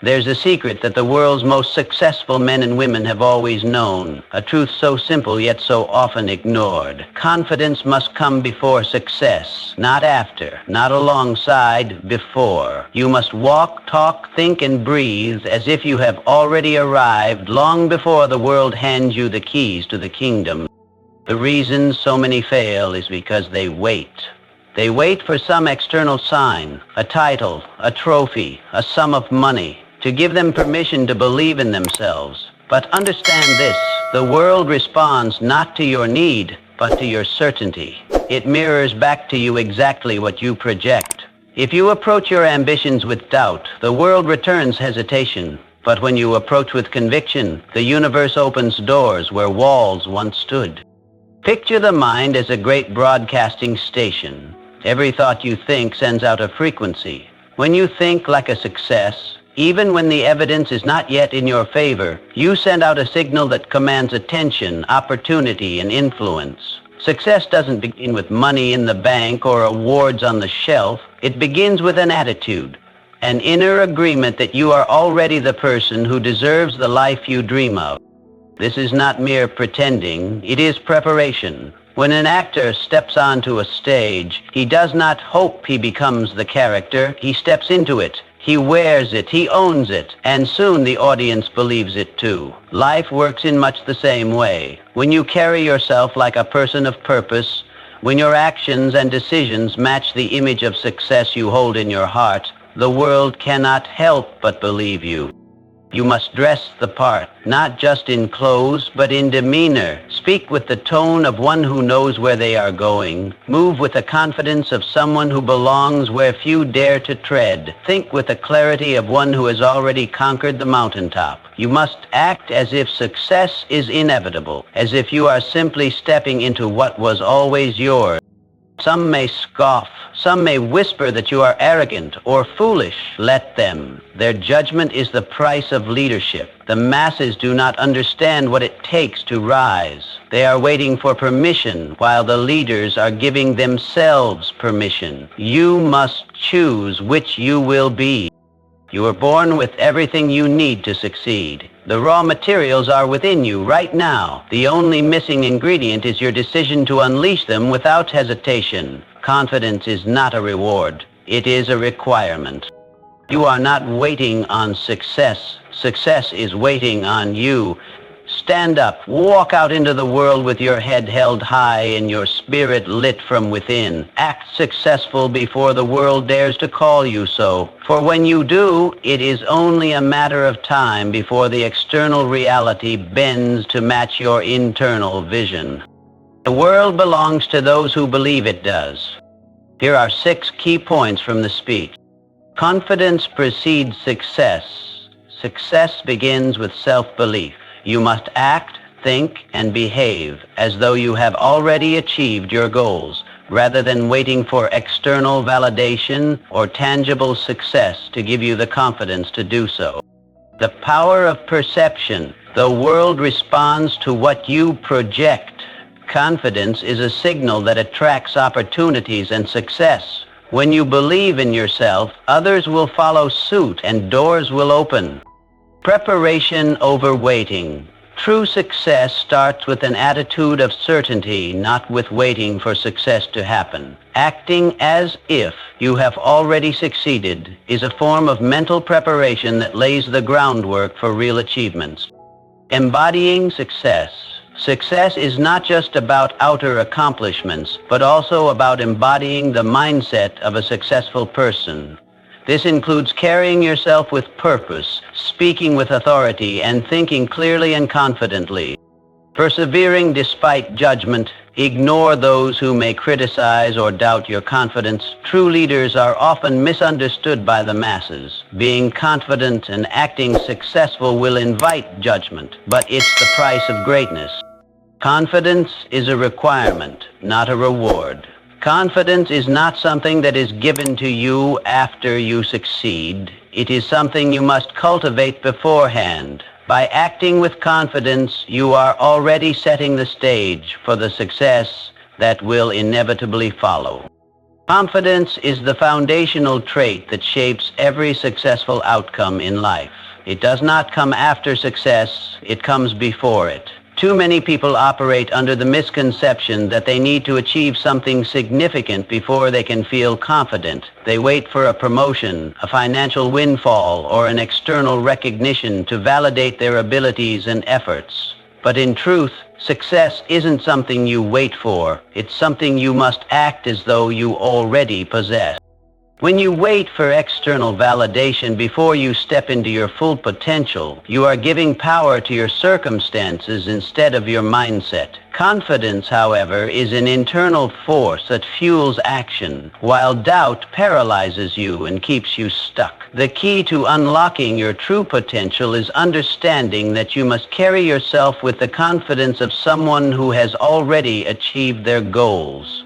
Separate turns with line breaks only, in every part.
There's a secret that the world's most successful men and women have always known, a truth so simple yet so often ignored. Confidence must come before success, not after, not alongside, before. You must walk, talk, think, and breathe as if you have already arrived long before the world hands you the keys to the kingdom. The reason so many fail is because they wait. They wait for some external sign, a title, a trophy, a sum of money, to give them permission to believe in themselves. But understand this, the world responds not to your need, but to your certainty. It mirrors back to you exactly what you project. If you approach your ambitions with doubt, the world returns hesitation. But when you approach with conviction, the universe opens doors where walls once stood. Picture the mind as a great broadcasting station. Every thought you think sends out a frequency. When you think like a success, even when the evidence is not yet in your favor, you send out a signal that commands attention, opportunity, and influence. Success doesn't begin with money in the bank or awards on the shelf. It begins with an attitude, an inner agreement that you are already the person who deserves the life you dream of. This is not mere pretending, it is preparation. When an actor steps onto a stage, he does not hope he becomes the character, he steps into it. He wears it, he owns it, and soon the audience believes it too. Life works in much the same way. When you carry yourself like a person of purpose, when your actions and decisions match the image of success you hold in your heart, the world cannot help but believe you. You must dress the part, not just in clothes, but in demeanor. Speak with the tone of one who knows where they are going. Move with the confidence of someone who belongs where few dare to tread. Think with the clarity of one who has already conquered the mountaintop. You must act as if success is inevitable, as if you are simply stepping into what was always yours. Some may scoff, some may whisper that you are arrogant or foolish. Let them. Their judgment is the price of leadership. The masses do not understand what it takes to rise. They are waiting for permission while the leaders are giving themselves permission. You must choose which you will be. You are born with everything you need to succeed. The raw materials are within you right now. The only missing ingredient is your decision to unleash them without hesitation. Confidence is not a reward. It is a requirement. You are not waiting on success. Success is waiting on you. Stand up, walk out into the world with your head held high and your spirit lit from within. Act successful before the world dares to call you so. For when you do, it is only a matter of time before the external reality bends to match your internal vision. The world belongs to those who believe it does. Here are 6 key points from the speech. Confidence precedes success. Success begins with self-belief. You must act, think, and behave as though you have already achieved your goals, rather than waiting for external validation or tangible success to give you the confidence to do so. The power of perception. The world responds to what you project. Confidence is a signal that attracts opportunities and success. When you believe in yourself, others will follow suit and doors will open. Preparation over waiting. True success starts with an attitude of certainty, not with waiting for success to happen. Acting as if you have already succeeded is a form of mental preparation that lays the groundwork for real achievements. Embodying success. Success is not just about outer accomplishments, but also about embodying the mindset of a successful person. This includes carrying yourself with purpose, speaking with authority, and thinking clearly and confidently. Persevering despite judgment. Ignore those who may criticize or doubt your confidence. True leaders are often misunderstood by the masses. Being confident and acting successful will invite judgment, but it's the price of greatness. Confidence is a requirement, not a reward. Confidence is not something that is given to you after you succeed. It is something you must cultivate beforehand. By acting with confidence, you are already setting the stage for the success that will inevitably follow. Confidence is the foundational trait that shapes every successful outcome in life. It does not come after success, it comes before it. Too many people operate under the misconception that they need to achieve something significant before they can feel confident. They wait for a promotion, a financial windfall, or an external recognition to validate their abilities and efforts. But in truth, success isn't something you wait for. It's something you must act as though you already possess. When you wait for external validation before you step into your full potential, you are giving power to your circumstances instead of your mindset. Confidence, however, is an internal force that fuels action, while doubt paralyzes you and keeps you stuck. The key to unlocking your true potential is understanding that you must carry yourself with the confidence of someone who has already achieved their goals.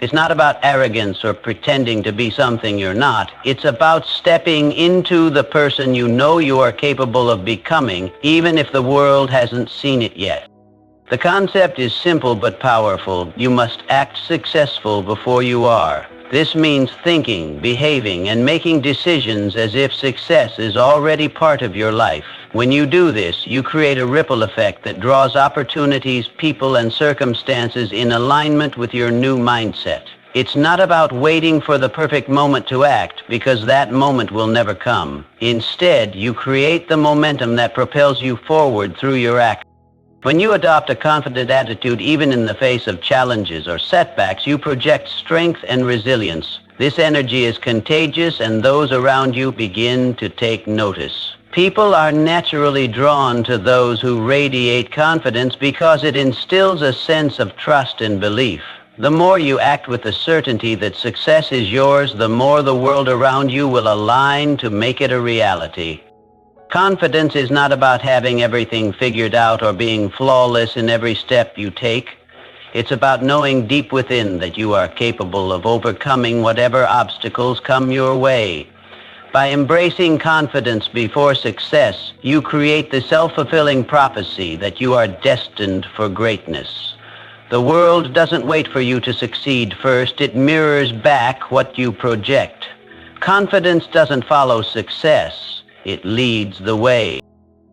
It's not about arrogance or pretending to be something you're not. It's about stepping into the person you know you are capable of becoming, even if the world hasn't seen it yet. The concept is simple but powerful. You must act successful before you are. This means thinking, behaving, and making decisions as if success is already part of your life. When you do this, you create a ripple effect that draws opportunities, people, and circumstances in alignment with your new mindset. It's not about waiting for the perfect moment to act, because that moment will never come. Instead, you create the momentum that propels you forward through your action. When you adopt a confident attitude, even in the face of challenges or setbacks, you project strength and resilience. This energy is contagious, and those around you begin to take notice. People are naturally drawn to those who radiate confidence because it instills a sense of trust and belief. The more you act with the certainty that success is yours, the more the world around you will align to make it a reality. Confidence is not about having everything figured out or being flawless in every step you take. It's about knowing deep within that you are capable of overcoming whatever obstacles come your way. By embracing confidence before success, you create the self-fulfilling prophecy that you are destined for greatness. The world doesn't wait for you to succeed first. It mirrors back what you project. Confidence doesn't follow success. It leads the way.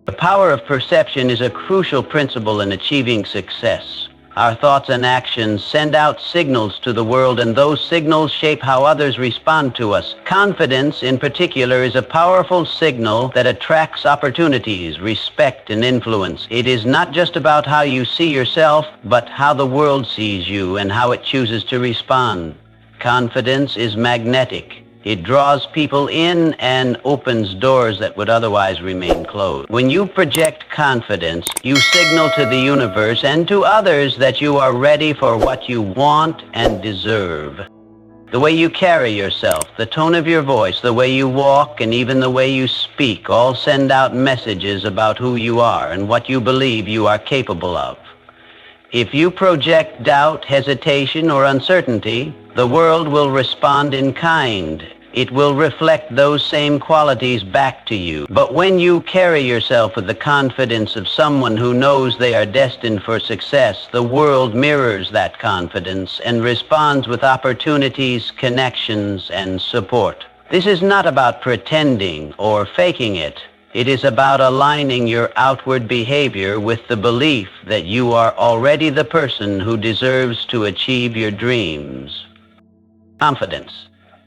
The power of perception is a crucial principle in achieving success. Our thoughts and actions send out signals to the world, and those signals shape how others respond to us. Confidence, in particular, is a powerful signal that attracts opportunities, respect, and influence. It is not just about how you see yourself, but how the world sees you and how it chooses to respond. Confidence is magnetic. It draws people in and opens doors that would otherwise remain closed. When you project confidence, you signal to the universe and to others that you are ready for what you want and deserve. The way you carry yourself, the tone of your voice, the way you walk, and even the way you speak all send out messages about who you are and what you believe you are capable of. If you project doubt, hesitation, or uncertainty, the world will respond in kind. It will reflect those same qualities back to you. But when you carry yourself with the confidence of someone who knows they are destined for success, the world mirrors that confidence and responds with opportunities, connections, and support. This is not about pretending or faking it. It is about aligning your outward behavior with the belief that you are already the person who deserves to achieve your dreams. Confidence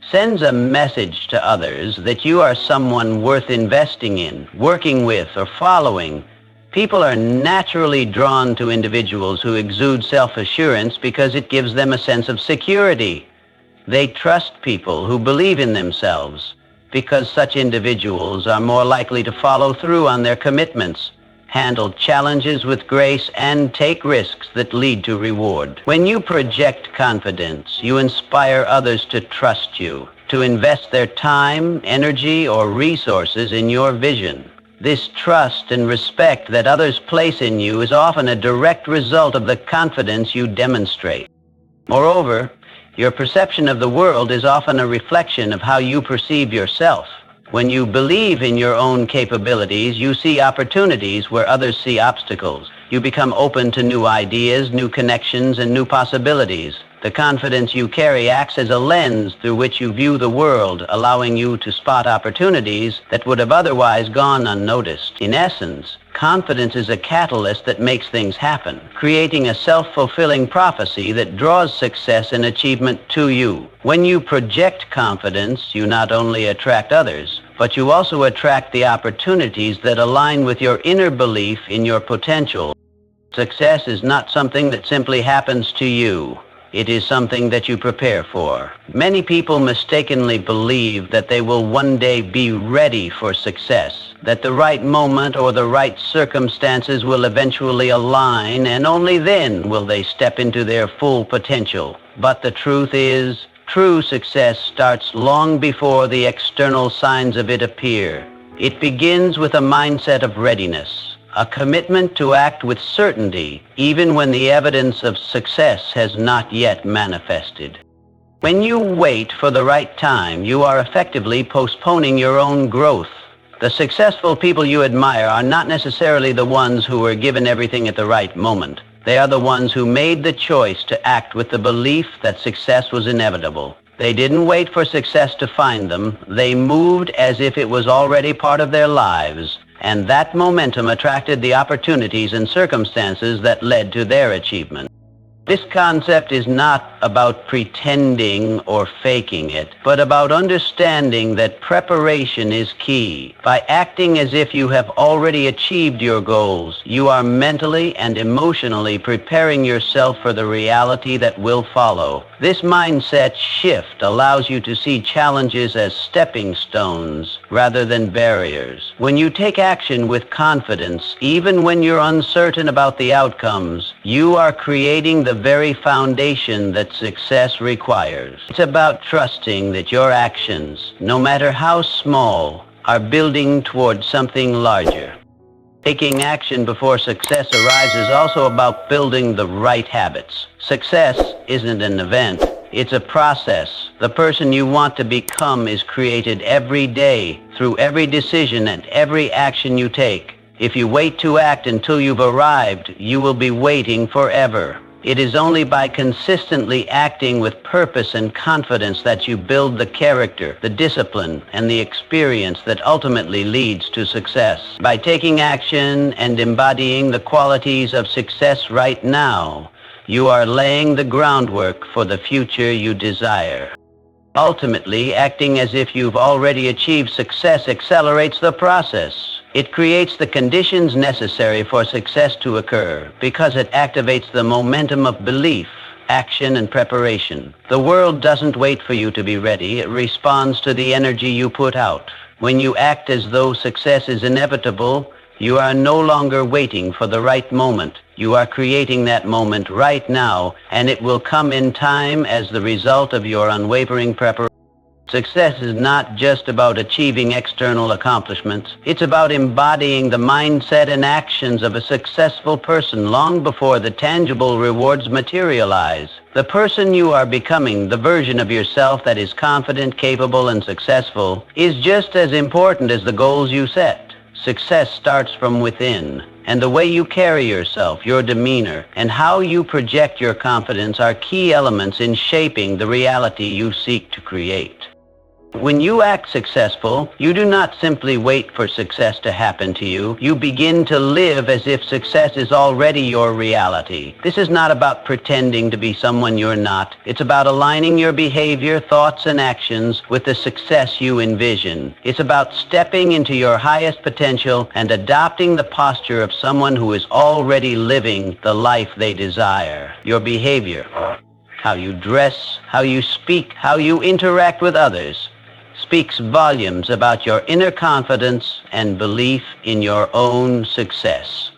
sends a message to others that you are someone worth investing in, working with, or following. People are naturally drawn to individuals who exude self-assurance because it gives them a sense of security. They trust people who believe in themselves, because such individuals are more likely to follow through on their commitments, handle challenges with grace, and take risks that lead to reward. When you project confidence, you inspire others to trust you, to invest their time, energy, or resources in your vision. This trust and respect that others place in you is often a direct result of the confidence you demonstrate. Moreover, your perception of the world is often a reflection of how you perceive yourself. When you believe in your own capabilities, you see opportunities where others see obstacles. You become open to new ideas, new connections, and new possibilities. The confidence you carry acts as a lens through which you view the world, allowing you to spot opportunities that would have otherwise gone unnoticed. In essence, confidence is a catalyst that makes things happen, creating a self-fulfilling prophecy that draws success and achievement to you. When you project confidence, you not only attract others, but you also attract the opportunities that align with your inner belief in your potential. Success is not something that simply happens to you. It is something that you prepare for. Many people mistakenly believe that they will one day be ready for success, that the right moment or the right circumstances will eventually align, and only then will they step into their full potential. But the truth is, true success starts long before the external signs of it appear. It begins with a mindset of readiness, a commitment to act with certainty, even when the evidence of success has not yet manifested. When you wait for the right time, you are effectively postponing your own growth. The successful people you admire are not necessarily the ones who were given everything at the right moment. They are the ones who made the choice to act with the belief that success was inevitable. They didn't wait for success to find them. They moved as if it was already part of their lives. And that momentum attracted the opportunities and circumstances that led to their achievement. This concept is not about pretending or faking it, but about understanding that preparation is key. By acting as if you have already achieved your goals, you are mentally and emotionally preparing yourself for the reality that will follow. This mindset shift allows you to see challenges as stepping stones rather than barriers. When you take action with confidence, even when you're uncertain about the outcomes, you are creating the very foundation that success requires. It's about trusting that your actions, no matter how small, are building towards something larger. Taking action before success arrives is also about building the right habits. Success isn't an event, it's a process. The person you want to become is created every day through every decision and every action you take. If you wait to act until you've arrived, you will be waiting forever. It is only by consistently acting with purpose and confidence that you build the character, the discipline, and the experience that ultimately leads to success. By taking action and embodying the qualities of success right now, you are laying the groundwork for the future you desire. Ultimately, acting as if you've already achieved success accelerates the process. It creates the conditions necessary for success to occur because it activates the momentum of belief, action, and preparation. The world doesn't wait for you to be ready. It responds to the energy you put out. When you act as though success is inevitable, you are no longer waiting for the right moment. You are creating that moment right now, and it will come in time as the result of your unwavering preparation. Success is not just about achieving external accomplishments. It's about embodying the mindset and actions of a successful person long before the tangible rewards materialize. The person you are becoming, the version of yourself that is confident, capable, and successful, is just as important as the goals you set. Success starts from within, and the way you carry yourself, your demeanor, and how you project your confidence are key elements in shaping the reality you seek to create. When you act successful, you do not simply wait for success to happen to you. You begin to live as if success is already your reality. This is not about pretending to be someone you're not. It's about aligning your behavior, thoughts, and actions with the success you envision. It's about stepping into your highest potential and adopting the posture of someone who is already living the life they desire. Your behavior, how you dress, how you speak, how you interact with others, speaks volumes about your inner confidence and belief in your own success.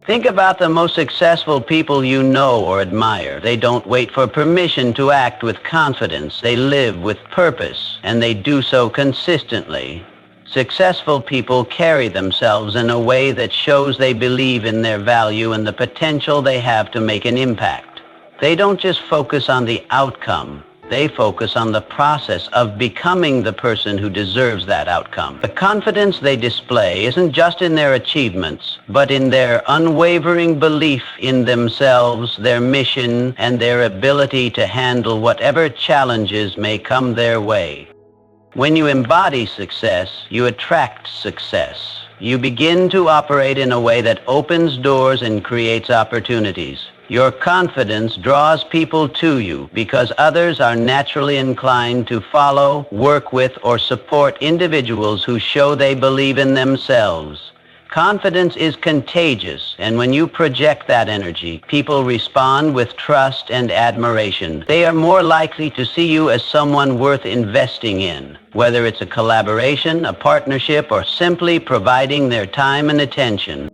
Think about the most successful people you know or admire. They don't wait for permission to act with confidence. They live with purpose, and they do so consistently. Successful people carry themselves in a way that shows they believe in their value and the potential they have to make an impact. They don't just focus on the outcome. They focus on the process of becoming the person who deserves that outcome. The confidence they display isn't just in their achievements, but in their unwavering belief in themselves, their mission, and their ability to handle whatever challenges may come their way. When you embody success, you attract success. You begin to operate in a way that opens doors and creates opportunities. Your confidence draws people to you because others are naturally inclined to follow, work with, or support individuals who show they believe in themselves. Confidence is contagious, and when you project that energy, people respond with trust and admiration. They are more likely to see you as someone worth investing in, whether it's a collaboration, a partnership, or simply providing their time and attention.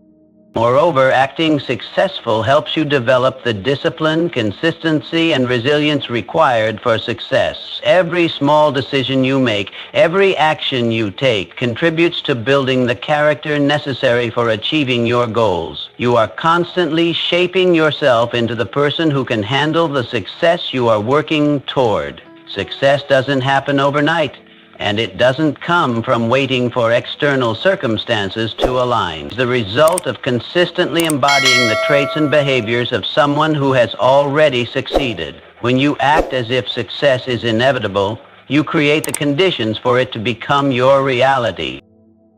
Moreover, acting successful helps you develop the discipline, consistency, and resilience required for success. Every small decision you make, every action you take, contributes to building the character necessary for achieving your goals. You are constantly shaping yourself into the person who can handle the success you are working toward. Success doesn't happen overnight, and it doesn't come from waiting for external circumstances to align. It's the result of consistently embodying the traits and behaviors of someone who has already succeeded. When you act as if success is inevitable, you create the conditions for it to become your reality.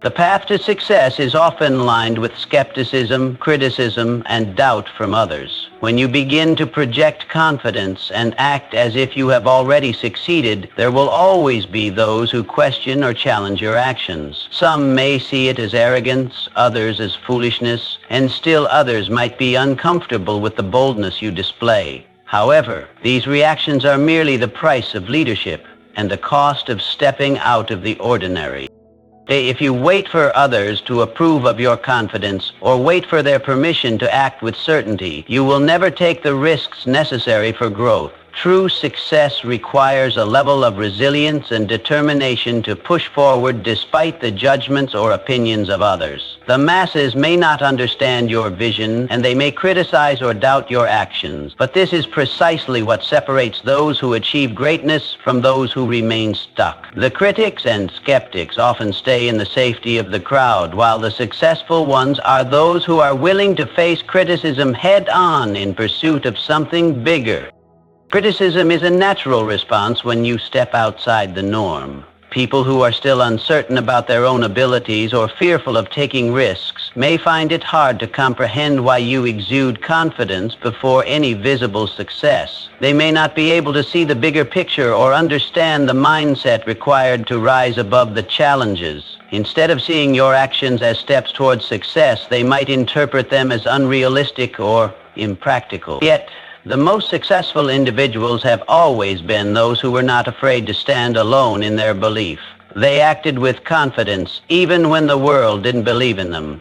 The path to success is often lined with skepticism, criticism, and doubt from others. When you begin to project confidence and act as if you have already succeeded, there will always be those who question or challenge your actions. Some may see it as arrogance, others as foolishness, and still others might be uncomfortable with the boldness you display. However, these reactions are merely the price of leadership and the cost of stepping out of the ordinary. If you wait for others to approve of your confidence or wait for their permission to act with certainty, you will never take the risks necessary for growth. True success requires a level of resilience and determination to push forward despite the judgments or opinions of others. The masses may not understand your vision, and they may criticize or doubt your actions, but this is precisely what separates those who achieve greatness from those who remain stuck. The critics and skeptics often stay in the safety of the crowd, while the successful ones are those who are willing to face criticism head-on in pursuit of something bigger. Criticism is a natural response when you step outside the norm. People who are still uncertain about their own abilities or fearful of taking risks may find it hard to comprehend why you exude confidence before any visible success. They may not be able to see the bigger picture or understand the mindset required to rise above the challenges. Instead of seeing your actions as steps towards success, they might interpret them as unrealistic or impractical. Yet, the most successful individuals have always been those who were not afraid to stand alone in their belief. They acted with confidence even when the world didn't believe in them.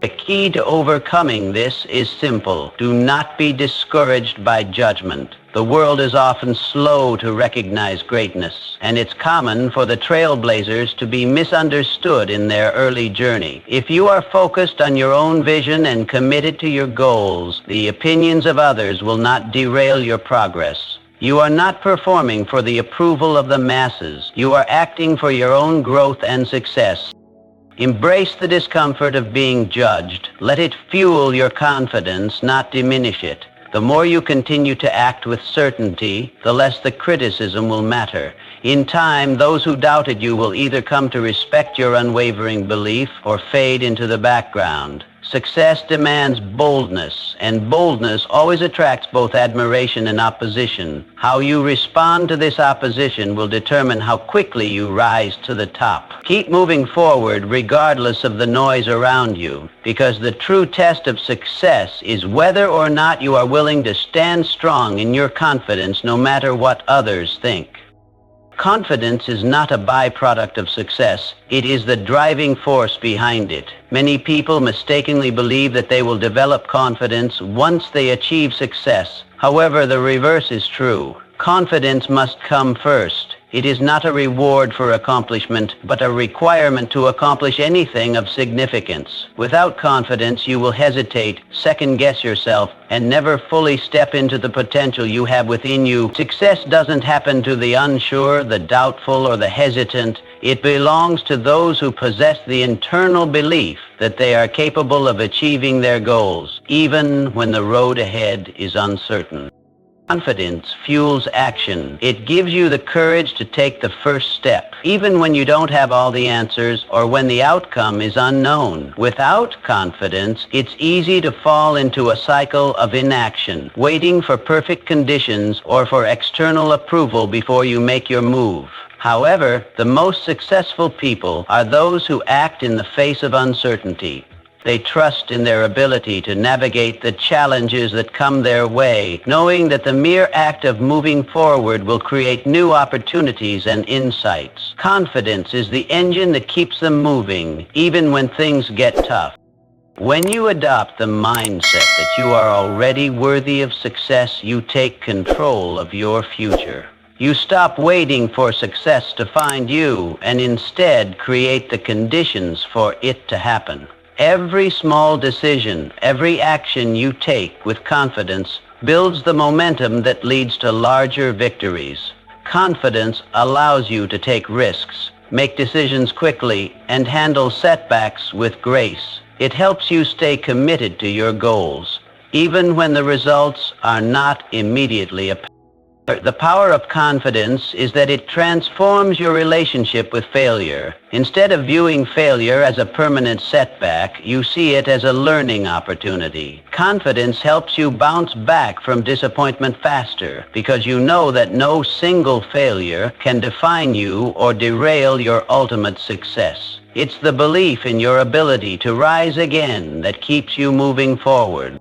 The key to overcoming this is simple. Do not be discouraged by judgment. The world is often slow to recognize greatness, and it's common for the trailblazers to be misunderstood in their early journey. If you are focused on your own vision and committed to your goals, the opinions of others will not derail your progress. You are not performing for the approval of the masses. You are acting for your own growth and success. Embrace the discomfort of being judged. Let it fuel your confidence, not diminish it. The more you continue to act with certainty, the less the criticism will matter. In time, those who doubted you will either come to respect your unwavering belief or fade into the background. Success demands boldness, and boldness always attracts both admiration and opposition. How you respond to this opposition will determine how quickly you rise to the top. Keep moving forward regardless of the noise around you, because the true test of success is whether or not you are willing to stand strong in your confidence no matter what others think. Confidence is not a byproduct of success. It is the driving force behind it. Many people mistakenly believe that they will develop confidence once they achieve success. However, the reverse is true. Confidence must come first. It is not a reward for accomplishment, but a requirement to accomplish anything of significance. Without confidence, you will hesitate, second-guess yourself, and never fully step into the potential you have within you. Success doesn't happen to the unsure, the doubtful, or the hesitant. It belongs to those who possess the internal belief that they are capable of achieving their goals, even when the road ahead is uncertain. Confidence fuels action. It gives you the courage to take the first step, even when you don't have all the answers or when the outcome is unknown. Without confidence, it's easy to fall into a cycle of inaction, waiting for perfect conditions or for external approval before you make your move. However, the most successful people are those who act in the face of uncertainty. They trust in their ability to navigate the challenges that come their way, knowing that the mere act of moving forward will create new opportunities and insights. Confidence is the engine that keeps them moving, even when things get tough. When you adopt the mindset that you are already worthy of success, you take control of your future. You stop waiting for success to find you and instead create the conditions for it to happen. Every small decision, every action you take with confidence builds the momentum that leads to larger victories. Confidence allows you to take risks, make decisions quickly, and handle setbacks with grace. It helps you stay committed to your goals, even when the results are not immediately apparent. The power of confidence is that it transforms your relationship with failure. Instead of viewing failure as a permanent setback, you see it as a learning opportunity. Confidence helps you bounce back from disappointment faster because you know that no single failure can define you or derail your ultimate success. It's the belief in your ability to rise again that keeps you moving forward.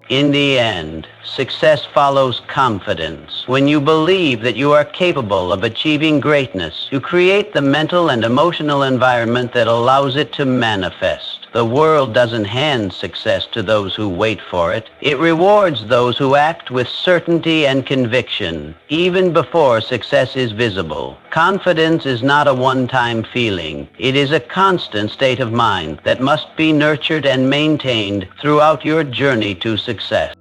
In the end, success follows confidence. When you believe that you are capable of achieving greatness, you create the mental and emotional environment that allows it to manifest. The world doesn't hand success to those who wait for it. It rewards those who act with certainty and conviction, even before success is visible. Confidence is not a one-time feeling. It is a constant state of mind that must be nurtured and maintained throughout your journey to success.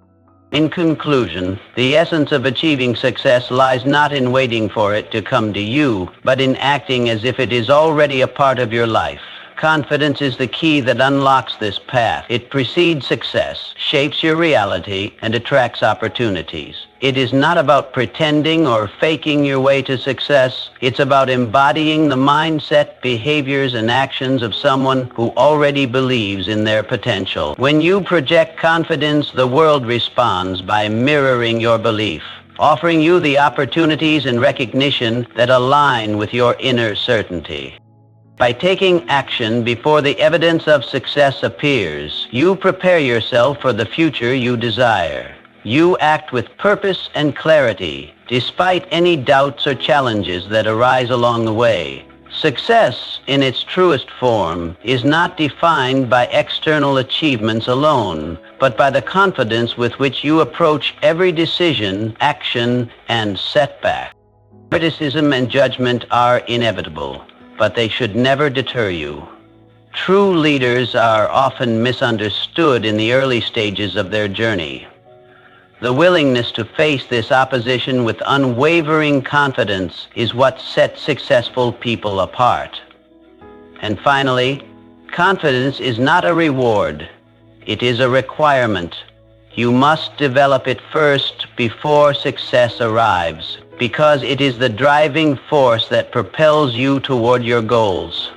In conclusion, the essence of achieving success lies not in waiting for it to come to you, but in acting as if it is already a part of your life. Confidence is the key that unlocks this path. It precedes success, shapes your reality, and attracts opportunities. It is not about pretending or faking your way to success. It's about embodying the mindset, behaviors, and actions of someone who already believes in their potential. When you project confidence, the world responds by mirroring your belief, offering you the opportunities and recognition that align with your inner certainty. By taking action before the evidence of success appears, you prepare yourself for the future you desire. You act with purpose and clarity, despite any doubts or challenges that arise along the way. Success, in its truest form, is not defined by external achievements alone, but by the confidence with which you approach every decision, action, and setback. Criticism and judgment are inevitable, but they should never deter you. True leaders are often misunderstood in the early stages of their journey. The willingness to face this opposition with unwavering confidence is what sets successful people apart. And finally, confidence is not a reward. It is a requirement. You must develop it first before success arrives, because it is the driving force that propels you toward your goals.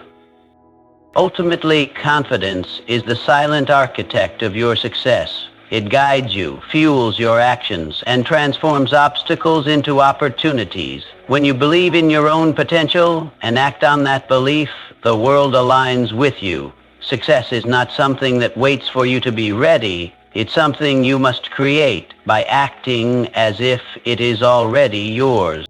Ultimately, confidence is the silent architect of your success. It guides you, fuels your actions, and transforms obstacles into opportunities. When you believe in your own potential and act on that belief, the world aligns with you. Success is not something that waits for you to be ready. It's something you must create by acting as if it is already yours.